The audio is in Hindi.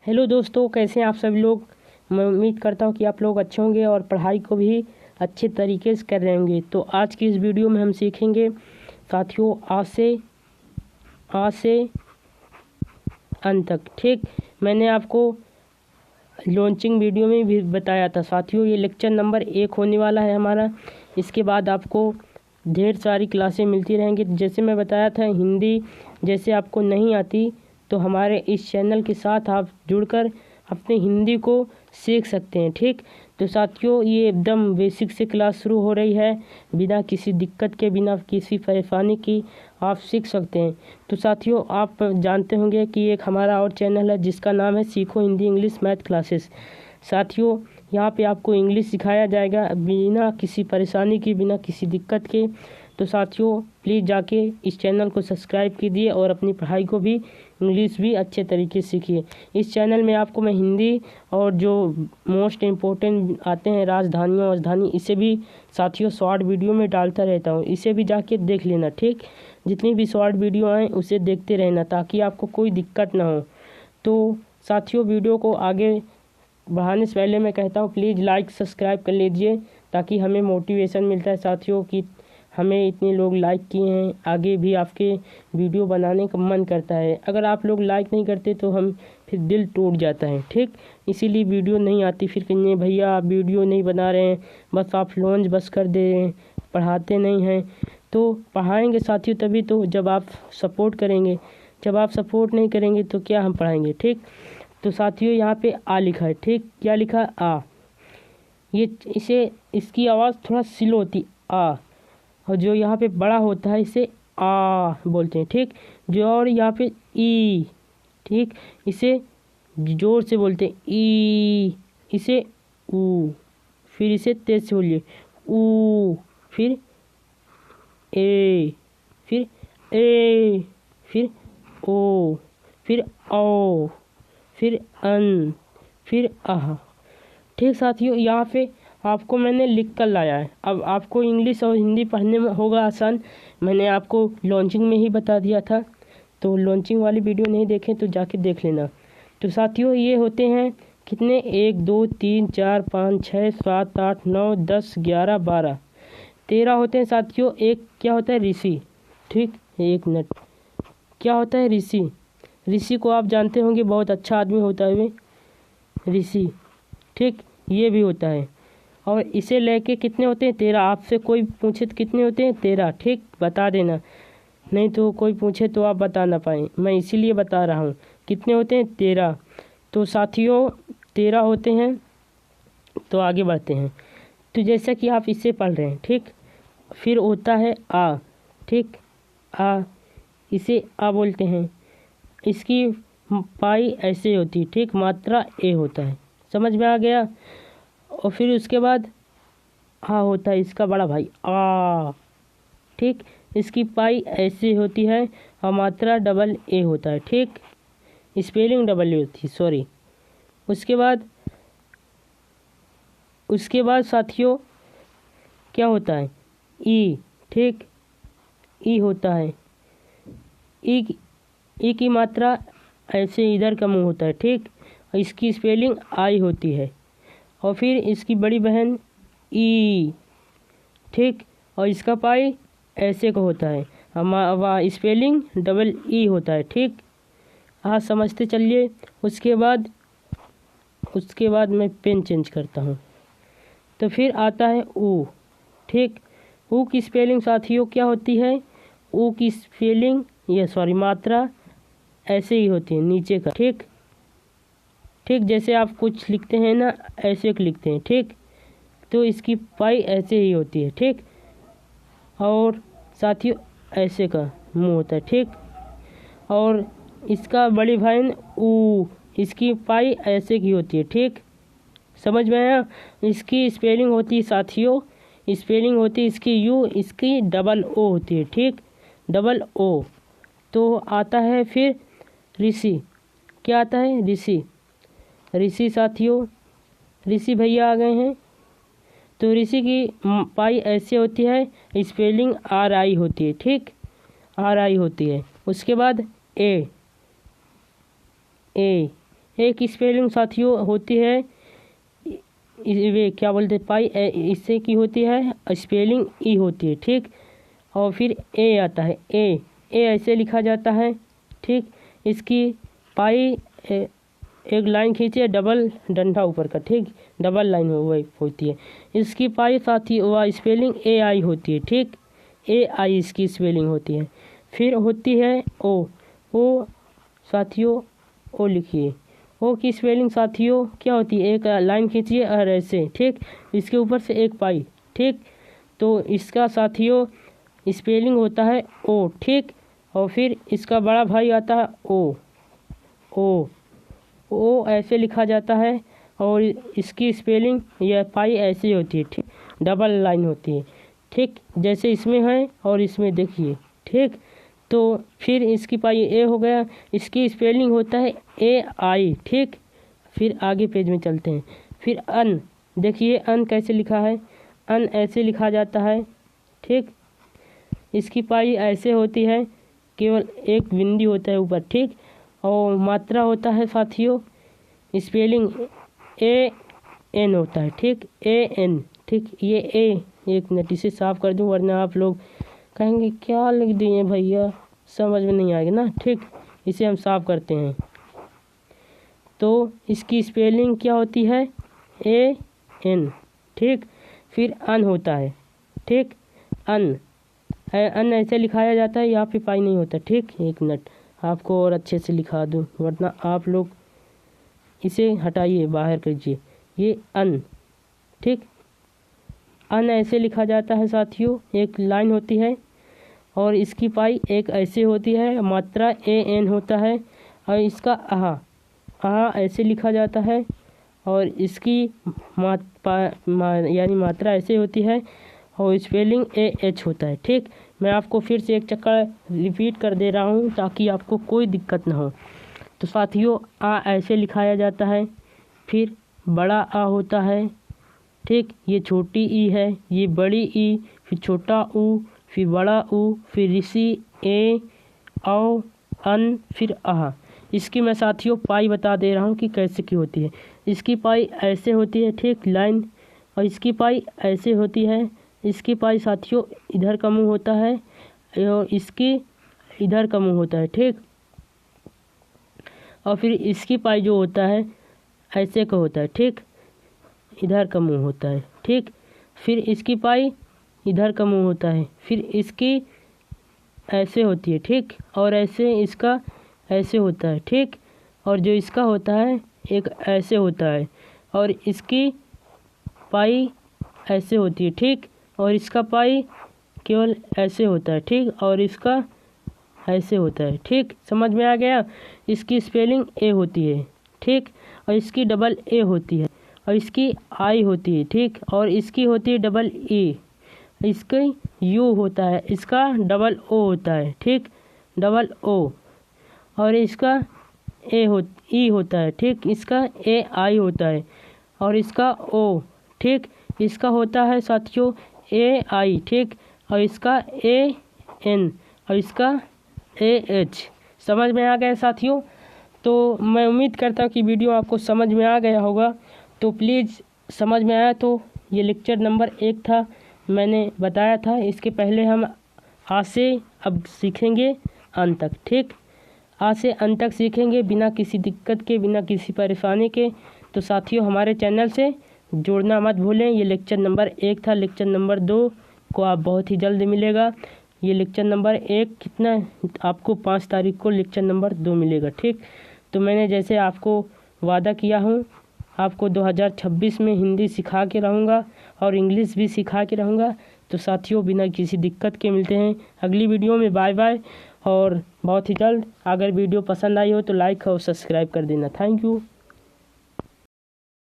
हेलो दोस्तों, कैसे हैं आप सभी लोग। मैं उम्मीद करता हूं कि आप लोग अच्छे होंगे और पढ़ाई को भी अच्छे तरीके से कर रहे होंगे। तो आज की इस वीडियो में हम सीखेंगे साथियों आ से अंत तक। ठीक, मैंने आपको लॉन्चिंग वीडियो में भी बताया था साथियों, ये लेक्चर नंबर 1 होने वाला है हमारा। इसके बाद आपको ढेर सारी क्लासें मिलती रहेंगी। जैसे मैं बताया था, हिंदी जैसे आपको नहीं आती तो हमारे इस चैनल के साथ आप जुड़कर अपने हिंदी को सीख सकते हैं। ठीक, तो साथियों ये एकदम बेसिक से क्लास शुरू हो रही है, बिना किसी दिक्कत के, बिना किसी परेशानी की आप सीख सकते हैं। तो साथियों आप जानते होंगे कि एक हमारा और चैनल है जिसका नाम है सीखो हिंदी इंग्लिश मैथ क्लासेस। साथियों यहाँ पे आपको इंग्लिश सिखाया जाएगा बिना किसी परेशानी की, बिना किसी दिक्कत के। तो साथियों प्लीज़ जाके इस चैनल को सब्सक्राइब कीजिए और अपनी पढ़ाई को भी, इंग्लिश भी अच्छे तरीके से सीखिए। इस चैनल में आपको मैं हिंदी और जो मोस्ट इम्पोर्टेंट आते हैं राजधानी, इसे भी साथियों शॉर्ट वीडियो में डालता रहता हूँ, इसे भी जाके देख लेना। ठीक, जितनी भी शॉर्ट वीडियो आएँ उसे देखते रहना ताकि आपको कोई दिक्कत ना हो। तो साथियों वीडियो को आगे बढ़ाने से पहले मैं कहता हूँ प्लीज़ लाइक सब्सक्राइब कर लीजिए ताकि हमें मोटिवेशन मिलता है साथियों कि हमें इतने लोग लाइक किए हैं, आगे भी आपके वीडियो बनाने का मन करता है। अगर आप लोग लाइक नहीं करते तो हम फिर दिल टूट जाता है। ठीक, इसीलिए वीडियो नहीं आती, फिर कहिए भैया आप वीडियो नहीं बना रहे हैं, बस आप लॉन्च बस कर दे रहे हैं, पढ़ाते नहीं हैं। तो पढ़ाएंगे साथियों तभी तो जब आप सपोर्ट करेंगे, जब आप सपोर्ट नहीं करेंगे तो क्या हम पढ़ाएंगे। ठीक, तो साथियों यहाँ पे आ लिखा है। ठीक, क्या लिखा है? आ। ये इसकी आवाज़ थोड़ा स्लो होती आ, और जो यहाँ पे बड़ा होता है इसे आ बोलते हैं। ठीक, जो और यहाँ पे ई, ठीक, इसे जोर से बोलते हैं ई, इसे ऊ, फिर इसे तेज से बोलिए ऊ, फिर ए, फिर ए, फिर ओ, फिर ओ, फिर अन, फिर आह। ठीक साथियों यहाँ पे आपको मैंने लिख कर लाया है। अब आपको इंग्लिश और हिंदी पढ़ने में होगा आसान, मैंने आपको लॉन्चिंग में ही बता दिया था। तो लॉन्चिंग वाली वीडियो नहीं देखें तो जाके देख लेना। तो साथियों ये होते हैं कितने, 1 2 3 4 5 6 7 8 9 10 11 12 13 होते हैं साथियों। एक क्या होता है? ऋषि। ठीक, 1 मिनट, क्या होता है? ऋषि। ऋषि को आप जानते होंगे, बहुत अच्छा आदमी होता है ऋषि। ठीक, ये भी होता है। और इसे लेके कितने होते हैं? 13। आपसे कोई पूछे तो कितने होते हैं? 13। ठीक, बता देना, नहीं तो कोई पूछे तो आप बता ना पाए, मैं इसीलिए बता रहा हूँ। कितने होते हैं? 13। तो साथियों 13 होते हैं। तो आगे बढ़ते हैं। तो जैसा कि आप इसे पढ़ रहे हैं, ठीक, फिर होता है आ। ठीक, आ, इसे आ बोलते हैं। इसकी पाई ऐसे होती है। ठीक, मात्रा ए होता है, समझ में आ गया। और फिर उसके बाद आ होता है इसका बड़ा भाई आ। ठीक, इसकी पाई ऐसे होती है और मात्रा डबल ए होता है। ठीक, स्पेलिंग डबल ए होती है, सॉरी। उसके बाद साथियों क्या होता है? ई। ठीक, ई होता है। ई की मात्रा ऐसे इधर का मुंह होता है। ठीक, इसकी स्पेलिंग आई होती है। और फिर इसकी बड़ी बहन ई। ठीक, और इसका पाई ऐसे का होता है, स्पेलिंग डबल ई होता है। ठीक, हाँ समझते चलिए। उसके बाद मैं पेन चेंज करता हूँ। तो फिर आता है ऊ। ठीक, ऊ की स्पेलिंग साथियों क्या होती है? ऊ की स्पेलिंग मात्रा ऐसे ही होती है, नीचे का। ठीक, जैसे आप कुछ लिखते हैं ना, ऐसे लिखते हैं। ठीक, तो इसकी पाई ऐसे ही होती है। ठीक, और साथियों ऐसे का मुंह होता है। ठीक, और इसका बड़ी बहन ऊ, इसकी पाई ऐसे की होती है। ठीक, समझ में आया। इसकी स्पेलिंग होती है साथियों, स्पेलिंग होती है इसकी यू, इसकी डबल ओ होती है। ठीक, डबल ओ। तो आता है फिर ऋषि। क्या आता है? ऋषि। ऋषि साथियों, ऋषि भैया आ गए हैं। तो ऋषि की पाई ऐसे होती है, स्पेलिंग आर आई होती है। ठीक, आर आई होती है। उसके बाद ए। एक स्पेलिंग साथियों होती है वे क्या बोलते हैं पाई, इससे की होती है स्पेलिंग ई होती है, ठीक। और फिर ए आता है, ए ऐसे लिखा जाता है, ठीक। इसकी पाई एक लाइन खींचिए, डबल डंडा ऊपर का, ठीक, डबल लाइन वही होती है। इसकी पाई साथी वह स्पेलिंग ए आई होती है, ठीक, ए आई इसकी स्पेलिंग होती है। फिर होती है ओ साथियों, ओ लिखिए। ओ की स्पेलिंग साथियों क्या होती है, एक लाइन खींचिए और ऐसे, ठीक, इसके ऊपर से एक पाई, ठीक। तो इसका साथियों स्पेलिंग होता है ओ, ठीक। और फिर इसका बड़ा भाई आता है ओ ऐसे लिखा जाता है और इसकी स्पेलिंग यह पाई ऐसे होती है, ठीक, डबल लाइन होती है, ठीक, जैसे इसमें है और इसमें देखिए, ठीक। तो फिर इसकी पाई ए हो गया, इसकी स्पेलिंग होता है ए आई, ठीक। फिर आगे पेज में चलते हैं। फिर अन, देखिए अन कैसे लिखा है, अन ऐसे लिखा जाता है, ठीक। इसकी पाई ऐसे होती है, केवल एक बिंदी होता है ऊपर, ठीक। और मात्रा होता है साथियों स्पेलिंग ए एन होता है, ठीक, ए एन, ठीक। ये ए एक मिनट इसे साफ कर दूं वरना आप लोग कहेंगे क्या लिख दिए भैया, समझ में नहीं आएगा ना, ठीक। इसे हम साफ करते हैं। तो इसकी स्पेलिंग क्या होती है ए एन, ठीक। फिर अन होता है, ठीक, अन ऐसे लिखाया जाता है, यहाँ पे पाई नहीं होता, ठीक। एक मिनट आपको और अच्छे से लिखा दूं वरना आप लोग इसे हटाइए, बाहर कीजिए। ये अन, ठीक, अन ऐसे लिखा जाता है साथियों, एक लाइन होती है और इसकी पाई एक ऐसे होती है, मात्रा ए एन होता है। और इसका आहा ऐसे लिखा जाता है और इसकी यानी मात्रा ऐसे होती है और स्पेलिंग ए एच होता है, ठीक। मैं आपको फिर से एक चक्कर रिपीट कर दे रहा हूँ ताकि आपको कोई दिक्कत ना हो। तो साथियों आ ऐसे लिखाया जाता है, फिर बड़ा आ होता है, ठीक, ये छोटी ई है, ये बड़ी ई, फिर छोटा ऊ, फिर बड़ा ऊ, फिर ऋषि ए औ अन, फिर आह। इसकी मैं साथियों पाई बता दे रहा हूँ कि कैसे की होती है। इसकी पाई ऐसे होती है, ठीक, लाइन, और इसकी पाई ऐसे होती है। इसकी पाई साथियों इधर का मुंह होता है और इसकी इधर का मुंह होता है, ठीक। और फिर इसकी पाई जो होता है ऐसे का होता है, ठीक, इधर का मुंह होता है, ठीक। फिर इसकी पाई इधर का मुंह होता है, फिर इसकी ऐसे होती है, ठीक, और ऐसे इसका ऐसे होता है, ठीक। और जो इसका होता है एक ऐसे होता है और इसकी पाई ऐसे होती है, ठीक, और इसका पाई केवल ऐसे होता है, ठीक, और इसका ऐसे होता है, ठीक। समझ में आ गया। इसकी स्पेलिंग ए होती है, ठीक, और इसकी डबल ए होती है और इसकी आई होती है, ठीक, और इसकी होती है डबल ई, इसकी यू होता है, इसका डबल ओ होता है, ठीक, डबल ओ, और इसका ई होता है, ठीक, इसका ए आई होता है और इसका ओ, ठीक, इसका होता है साथियों ए आई, ठीक, और इसका ए एन और इसका ए एच। समझ में आ गया साथियों। तो मैं उम्मीद करता हूँ कि वीडियो आपको समझ में आ गया होगा। तो प्लीज़ समझ में आया तो ये लेक्चर नंबर 1 था, मैंने बताया था। इसके पहले हम आ से अब सीखेंगे अंत तक, ठीक, आ से अंत तक सीखेंगे बिना किसी दिक्कत के, बिना किसी परेशानी के। तो साथियों हमारे चैनल से जुड़ना मत भूलें। ये लेक्चर नंबर 1 था, लेक्चर नंबर 2 को आप बहुत ही जल्द मिलेगा। ये लेक्चर नंबर 1 कितना आपको 5 तारीख को लेक्चर नंबर 2 मिलेगा, ठीक। तो मैंने जैसे आपको वादा किया हूँ आपको 2026 में हिंदी सिखा के रहूँगा और इंग्लिश भी सिखा के रहूँगा। तो साथियों बिना किसी दिक्कत के मिलते हैं अगली वीडियो में। बाय बाय और बहुत ही जल्द। अगर वीडियो पसंद आई हो तो लाइक और सब्सक्राइब कर देना। Thank you.